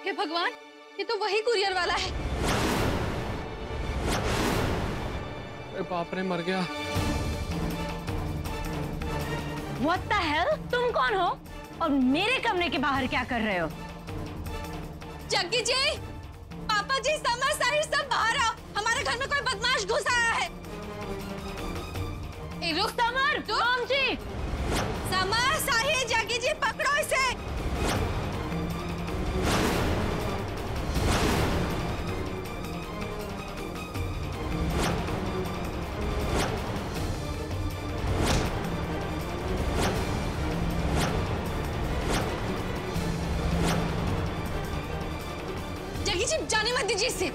हे भगवान, ये तो वही कुरियर वाला है। अरे बाप रे, मर गया। What the hell? तुम कौन हो और मेरे कमरे के बाहर क्या कर रहे हो? जग्गी जी, पापा जी, समर, साहिर सब बाहर आओ। हमारे घर में कोई बदमाश घुस आया है। रुक समर, मॉम जी। समर, साहिर, जग्गी जी, पकड़ो इसे। जग्गी जी, जाने मत दीजिए इसे।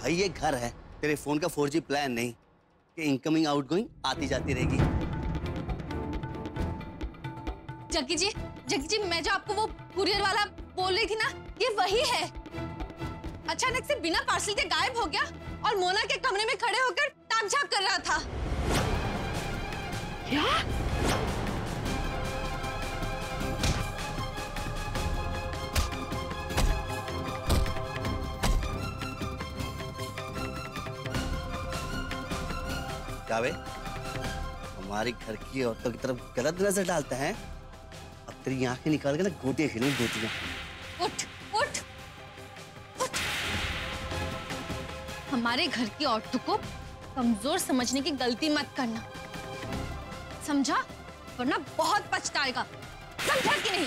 भाई ये घर है, तेरे फोन का 4G प्लान नहीं कि इनकमिंग आउटगोइंग आती जाती रहेगी। जग्गी जी, मैं जो आपको वो कुरियर वाला बोल रही थी ना, ये वही है। अचानक से बिना पार्सल के गायब हो गया और मोना के कमरे में खड़े होकर ताक झाक कर रहा था। क्या? कावे, हमारी घर की औरतों की तरफ गलत नजर डालता है। अब तेरी आंखें निकाल के ना गोटियां खेलूं, गोटियां। उठ उठ उठ। हमारे घर की औरतों को कमजोर समझने की गलती मत करना, समझा? वरना बहुत पछताएगा, समझा कि नहीं?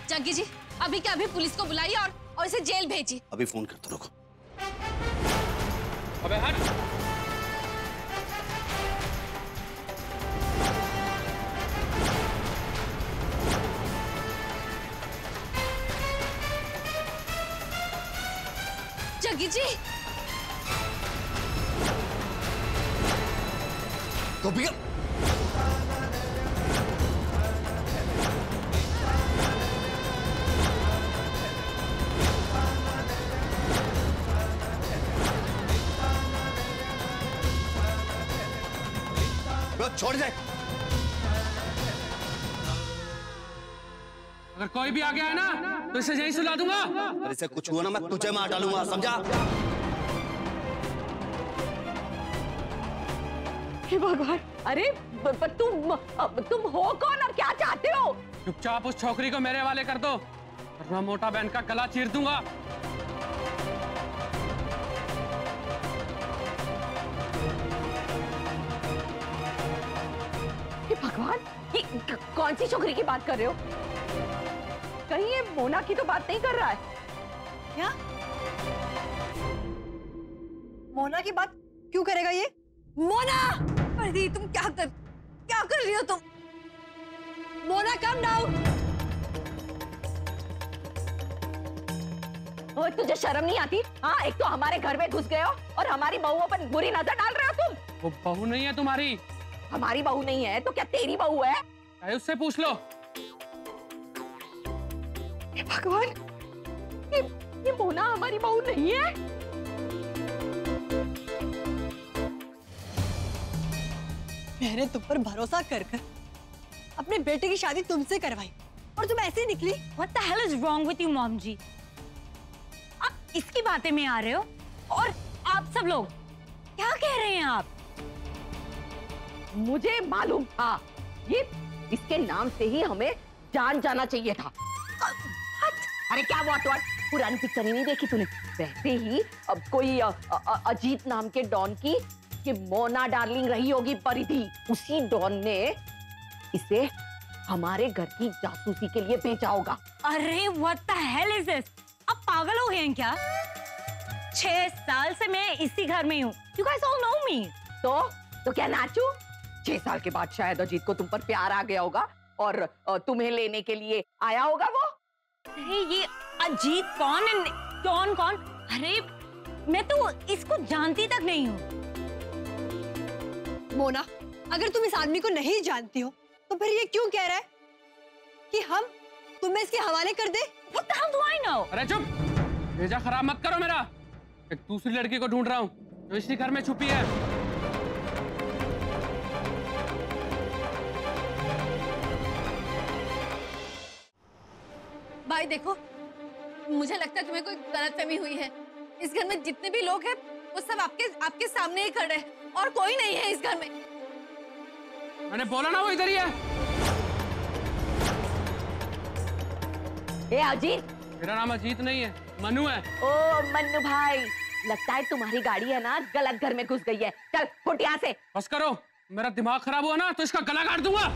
जग्गी जी, अभी के अभी पुलिस को बुलाइए और इसे जेल भेजिए। अभी फोन कर दो, रुको। अबे हट। जग्गी जी, तो भैया छोड़ जाए। अगर कोई भी आ गया है ना तो इसे यहीं सुला दूंगा। अगर इसे कुछ हुआ ना मैं तुझे मार डालूंगा, समझा? हे भगवान, अरे तुम हो कौन और क्या चाहते हो? चुपचाप उस छोकरी को मेरे हवाले कर दो वरना मोटा बहन का गला चीर दूंगा। हे भगवान, ये कौन सी छोकरी की बात कर रहे हो? कहीं ये मोना की तो बात नहीं कर रहा है? क्या? मोना की बात क्यों करेगा ये? मोना! अरे तुम क्या कर रही हो तुम? Mona, come down. ओए, तुझे शर्म नहीं आती? हाँ, एक तो हमारे घर में घुस गए हो और हमारी बहुओं पर बुरी नजर डाल रहे हो तुम। वो बहू नहीं है तुम्हारी। हमारी बहू नहीं है तो क्या तेरी बहू है? चाहे उससे पूछ लो। हे भगवान, ये मोना हमारी बहू नहीं है। मैंने तुम पर भरोसा कर अपने बेटे की शादी तुमसे करवाई और तुम ऐसे निकली। What the hell is wrong with you, mom ji? आप इसकी बातें में आ रहे हो और आप सब लोग क्या कह रहे हैं आप? मुझे मालूम था, ये इसके नाम से ही हमें जान जाना चाहिए था। अरे क्या व्हाट पुरानी पिक्चर ही नहीं देखी तूने? वैसे ही अब कोई अजीत नाम के डॉन की ये मोना डार्लिंग रही होगी परिधि, उसी डॉन ने इसे हमारे घर की जासूसी के लिए भेजा होगा। अरे what the hell is this? आप पागल हो गए हैं क्या? 6 साल से मैं इसी घर में हूँ। You guys all know me. तो क्या नाचू? 6 साल के बाद शायद अजीत को तुम पर प्यार आ गया होगा और तुम्हें लेने के लिए आया होगा वो। अरे ये अजीत कौन है, डॉन कौन? अरे मैं तो इसको जानती तक नहीं हूँ। मोना, अगर तुम इस आदमी को नहीं जानती हो तो फिर ये क्यों कह रहा है कि हम तुम्हें इसके हवाले कर दे? What the hell do I know? अरे चुप, भेजा खराब मत करो मेरा। एक दूसरी लड़की को ढूंढ रहा हूँ जो इसी घर में छुपी है। भाई देखो, मुझे लगता है तुम्हें कोई गलतफहमी हुई है। इस घर में जितने भी लोग हैं वो सब आपके सामने ही खड़े हैं और कोई नहीं है इस घर में। मैंने बोला ना वो इधर ही है। ए अजीत। मेरा नाम अजीत नहीं है, मनु है। ओ मन्नू भाई, लगता है तुम्हारी गाड़ी है ना गलत घर में घुस गई है। चल फुट यहाँ से। बस करो, मेरा दिमाग खराब हुआ ना तो इसका गला काट दूंगा।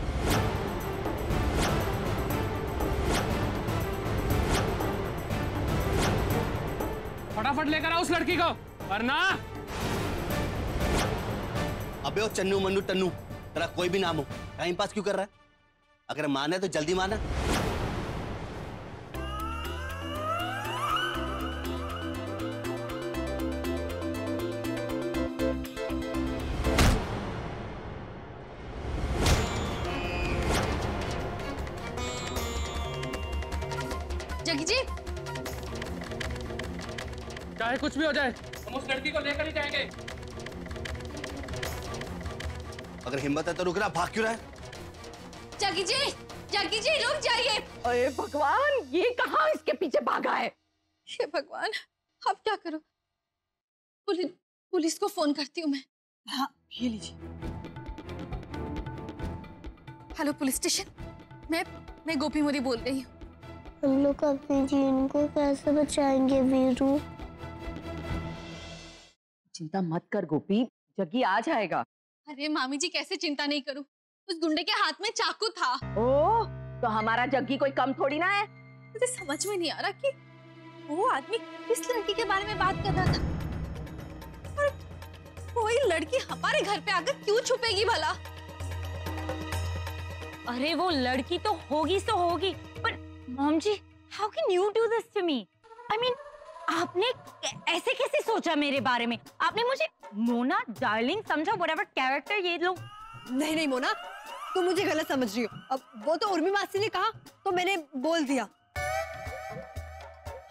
फटाफट लेकर आओ उस लड़की को, वरना। अबे ओ चन्नू मन्नू टन्नू, तेरा कोई भी नाम हो, टाइम पास क्यों कर रहा है? अगर माना है तो जल्दी माना। जग्गी जी, चाहे कुछ भी हो जाए, हम उस लड़की को लेकर ही जाएंगे। अगर हिम्मत है तो रुक रहा, भाग क्यों रहा है? जग्गी जी रुक जाइए। अरे भगवान, ये कहाँ इसके पीछे भागा है? हे भगवान, अब क्या करूं? पुलिस को फोन करती हूँ मैं। हाँ, ये लीजिए। हेलो पुलिस स्टेशन, मैं गोपी मोरी बोल रही हूँ। हम लोग अपनी जीन को कैसे बचाएंगे वीरू? चिंता मत कर गोपी, जग्गी आ जाएगा। अरे मामी जी, कैसे चिंता नहीं करूं? उस गुंडे के हाथ में चाकू था। ओ, तो हमारा जग्गी कोई कम थोड़ी ना है। मुझे समझ में नहीं आ रहा कि वो आदमी किस लड़की के बारे में बात कर रहा था, और कोई लड़की हमारे घर पे आकर क्यों छुपेगी भला? अरे वो लड़की तो होगी सो होगी, पर mom ji, how can you do this to me? I mean, आपने ऐसे कैसे सोचा मेरे बारे में? आपने मुझे मोना डार्लिंग समझा, व्हाटएवर कैरेक्टर ये लोग। नहीं मोना, तुम मुझे गलत समझ रही हो। अब वो तो उर्मी मासी ने कहा तो मैंने बोल दिया।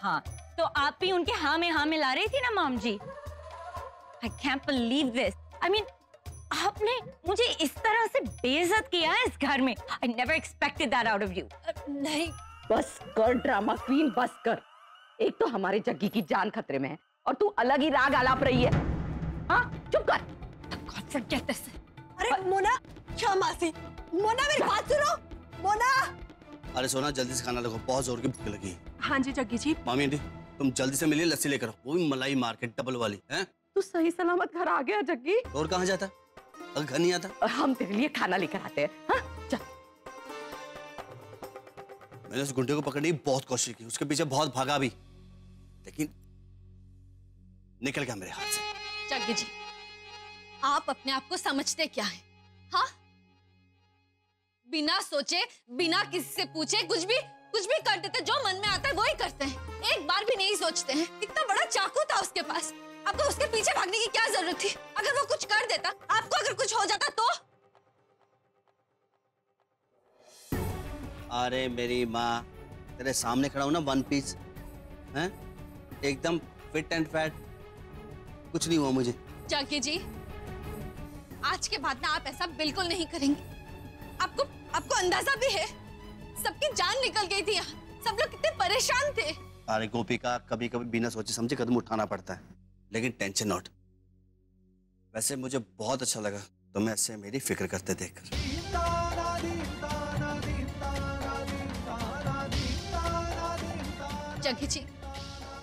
हाँ, तो आप भी उनके हाँ में हाँ मिला रही थी ना mom ji. I can't believe this. I mean, आपने मुझे इस तरह से बेइज्जत किया है इस घर में। I never expected that out of you. नहीं, बस कर ड्रामा क्वीन, बस कर। एक तो हमारे जग्गी की जान खतरे में है और तू अलग ही राग आलाप रही है। हाँ, चुप कर। God forget this. अरे मोना, क्या मासी? मोना मेरी बात सुनो। मोना। अरे सोना, जल्दी से खाना लगो, बहुत जोर की भूख लगी। हाँ जी जग्गी जी। मामी आंटी, तुम जल्दी से मिलिए, लस्सी लेकर आओ, वो भी मलाई मार्केट डबल वाली है। तू सही सलामत घर आ गया जग्गी। और कहाँ जाता? अगर घर नहीं आता? हम तेरे लिए खाना लेकर आते हैं। हाँ, चल। मैंने उस गुंडे को पकड़ने की बहुत कोशिश की, उसके पीछे बहुत भागा भी, लेकिन निकल गया मेरे हाथ से। जग्गी जी, आप अपने आप को समझते क्या हैं? हाँ, बिना सोचे, बिना किसी से पूछे कुछ भी कर देते, जो मन में आता है वो ही करते हैं, एक बार भी नहीं सोचते हैं। इतना बड़ा चाकू था उसके पास, आपको उसके पीछे भागने की क्या जरूरत थी? अगर वो कुछ कर देता, आपको अगर कुछ हो जाता तो? अरे मेरी माँ, तेरे सामने खड़ा हूं ना, वन पीस हैं, एकदम फिट एंड फैट, कुछ नहीं हुआ मुझे। जग्गी जी, आज के बाद ना आप ऐसा बिल्कुल नहीं करेंगे। आपको अंदाजा भी है, सबकी जान निकल गई थी यहाँ, सब लोग कितने परेशान थे। अरे गोपिका, कभी कभी बिना सोचे समझे कदम उठाना पड़ता है, लेकिन टेंशन नॉट। वैसे मुझे बहुत अच्छा लगा तुम्हें ऐसे मेरी फिक्र करते देखकर। जग्गी जी,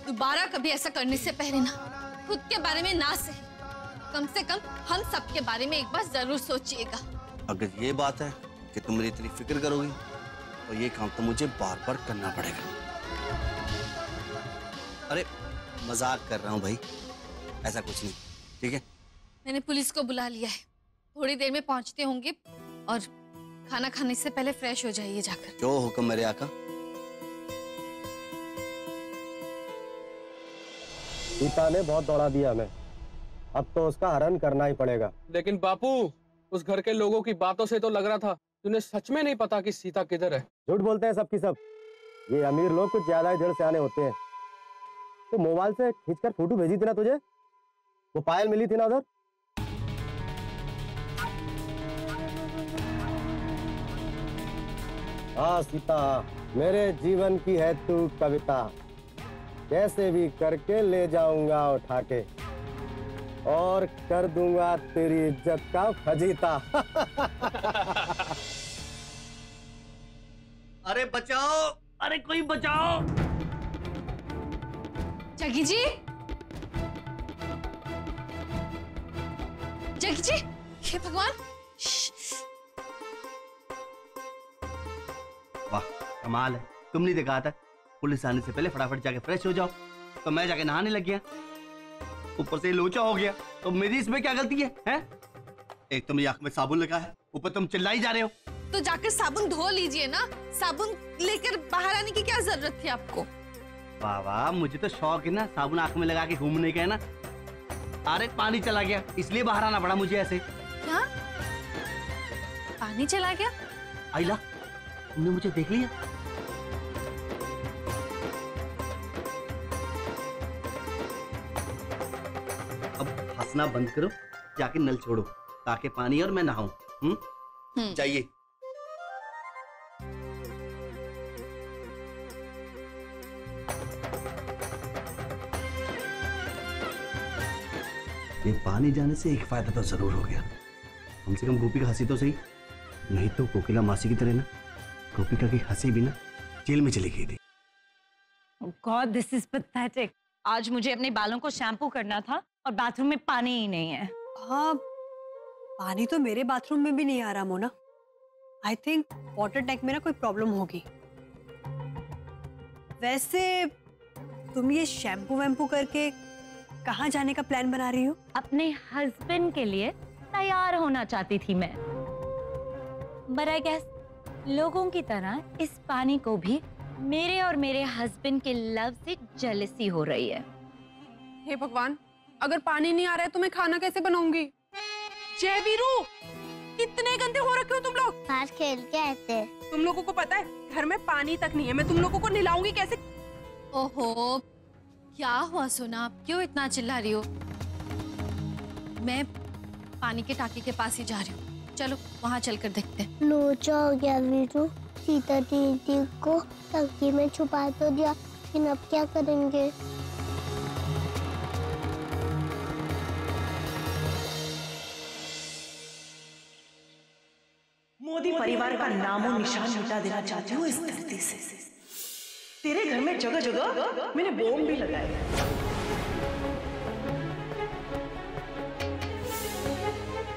दोबारा कभी ऐसा करने से पहले ना खुद के बारे में ना सही, कम से कम हम सबके बारे में एक बार जरूर सोचिएगा। अगर ये बात है कि तुम मेरी इतनी फिक्र करोगी, तो ये काम तो मुझे बार बार करना पड़ेगा। अरे मजाक कर रहा हूँ भाई, ऐसा कुछ नहीं, ठीक है? मैंने पुलिस को बुला लिया है, थोड़ी देर में पहुंचते होंगे, और खाना खाने से पहले फ्रेश हो जाइए जाकर। जो हुक्म मेरे आका। सीता ने बहुत दौड़ा दिया हमें, अब तो उसका हरण करना ही पड़ेगा। लेकिन बापू, उस घर के लोगों की बातों से तो लग रहा था तुन्हें सच में नहीं पता कि सीता किधर है। झूठ बोलते हैं सबकी सब, ये अमीर लोग कुछ ज्यादा ही जड़ से आने होते हैं। तो मोबाइल से खींचकर फोटो भेजी थी ना तुझे, वो पायल मिली थी ना उधर। हाँ सीता, मेरे जीवन की है तू कविता, कैसे भी करके ले जाऊंगा उठा के और कर दूंगा तेरी इज्जत का फजीता। अरे बचाओ, अरे कोई बचाओ। जग्गी जी, जग्गी जी, हे भगवान। वाह कमाल है, तुम नहीं देखा था पुलिस आने से पहले फटाफट जाके फ्रेश हो जाओ, तो मैं जाके नहाने लग गया, ऊपर से लोचा हो गया, तो मेरी इसमें क्या गलती है, हैं? एक तो मेरी आंख में साबुन लगा है, ऊपर तुम चिल्लाई जा रहे हो। तो जाकर साबुन धो लीजिए ना, साबुन लेकर बाहर आने की क्या जरूरत थी आपको? वाह वाह, मुझे तो शौक है ना साबुन आंख में लगा के घूमने का, है ना। अरे पानी चला गया इसलिए बाहर आना पड़ा मुझे ऐसे। क्या पानी चला गया? आइला, तुमने मुझे देख लिया? अब हंसना बंद करो, जाके नल छोड़ो ताकि पानी और मैं नहाऊं। चाहिए। ये पानी जाने से एक फायदा तो जरूर हो गया, कम से कम गोपी का हंसी तो सही, नहीं तो कोकिला मासी की तरह ना गोपिका की हंसी भी ना जेल में चली गई थी। God, this is pathetic. आज मुझे अपने बालों को शैम्पू करना था और बाथरूम में पानी ही नहीं है। हाँ, पानी तो मेरे बाथरूम में भी नहीं आ रहा Mona. I think water tank में ना कोई प्रॉब्लम होगी। वैसे तुम ये शैम्पू वैम्पू करके कहाँ जाने का प्लान बना रही हो? अपने हस्बैंड के लिए तैयार होना चाहती थी मैं, बट आई गेस लोगों की तरह इस पानी को भी मेरे और मेरे हस्बैंड के लव से जेलसी हो रही है। हे भगवान, अगर पानी नहीं आ रहा है तो मैं खाना कैसे बनाऊंगी? जय वीरू, कितने गंदे हो रखे हो तुम लोग। बाहर खेल के आए थे। तुम लोगों को पता है घर में पानी तक नहीं है, मैं तुम लोगों को नहलाऊंगी कैसे? ओहो, क्या हुआ सोना, क्यों इतना चिल्ला रही हो? मैं पानी के टाकी के पास ही जा रही हूँ, चलो वहाँ चलकर देखते हैं। लोचा हो गया वीरू, सीता दीदी को टंकी में छुपा तो दिया, लेकिन अब क्या करेंगे? मोदी परिवार का नामो निशान मिटा देना चाहती हूँ इस धरती से। तेरे घर में जगह जगह मैंने बॉम्ब भी लगाए।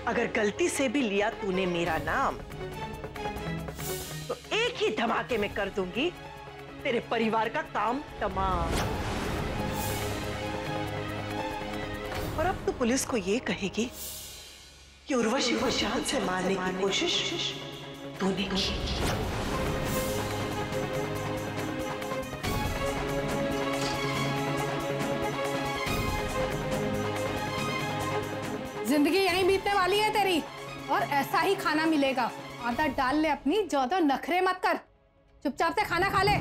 अगर गलती से भी लिया तूने मेरा नाम तो एक ही धमाके में कर दूंगी तेरे परिवार का काम तमाम। और अब तो पुलिस को ये कहेगी कि उर्वशी को जान से मारने की कोशिश तूने की। जिंदगी यहीं बीतने वाली है तेरी, और ऐसा ही खाना मिलेगा। आदत डाल ले अपनी, ज्यादा नखरे मत कर, चुपचाप से खाना खा ले।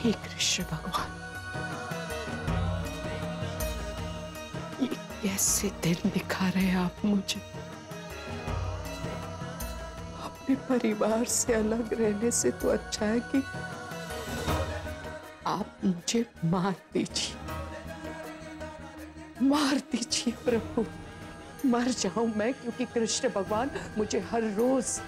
हे कृष्ण भगवान, ये कैसे दिन दिखा रहे हैं आप मुझे? अपने परिवार से अलग रहने से तो अच्छा है कि आप मुझे मार दीजिए, मार दीजिए प्रभु, मर जाऊं मैं, क्योंकि कृष्ण भगवान मुझे हर रोज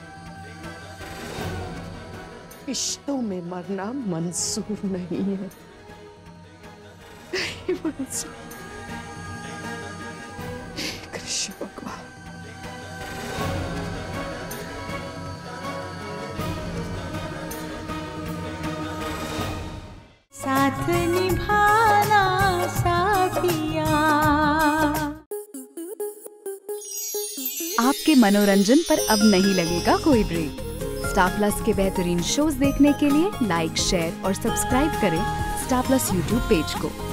रिश्तों में मरना मंजूर नहीं है, नहीं मंजूर। कृष्ण भगवान, साथ निभाना साथिया। आपके मनोरंजन पर अब नहीं लगेगा कोई ब्रेक। स्टार प्लस के बेहतरीन शोज देखने के लिए लाइक, शेयर और सब्सक्राइब करें स्टार प्लस यूट्यूब पेज को।